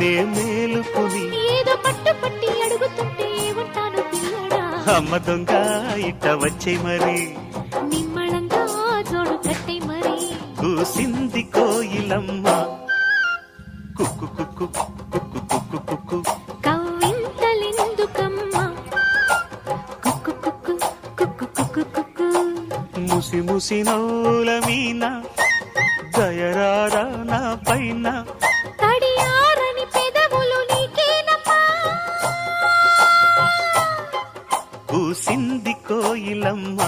నే మేలుకుని ఏదో పట్టు పట్టి అడుగుతుంటే ఉంటాను పిల్లడా. అమ్మ దొంగ ఇట్ట వచ్చే మరి నిమ్మళంగా జోడు కట్టే మరి కూసింది కోయిలమ్మ కుక్కు కుక్కు కుక్కు కుక్కు కుక్కు కవ్వింతలెందుకమ్మా కుక్కు కుక్కు కుక్కు కుక్కు కుక్కు. ముసి ముసి నవ్వుల మీన దయరారా నా పైన తడియారని పెదవులు నీకేనమ్మా. కూసింది కోయిలమ్మ